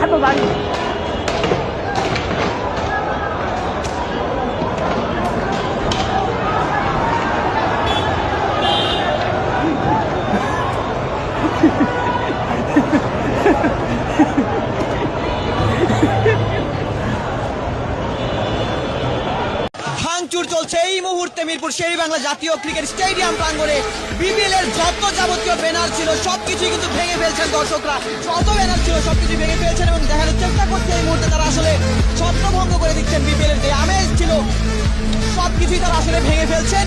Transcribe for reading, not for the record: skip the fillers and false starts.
খাটো দাঁড়ি ভাঙচুর চলছে এই মুহূর্তে মিরপুর শেরেবাংলা জাতীয় ক্রিকেট স্টেডিয়াম প্রাঙ্গণে। বিপিএল এর যত যাবতীয় ব্যানার ছিল সবকিছুই কিন্তু ভেঙে ফেলছেন দর্শকরা। যত ব্যানার ছিল সবকিছু ভেঙে ফেলছেন এবং দেখানোর চেষ্টা করছে এই মুহূর্তে তারা আসলে ছত্রভঙ্গ করে দিচ্ছেন। বিপিএল এর যে আমেজ ছিল সবকিছুই তারা আসলে ভেঙে ফেলছেন।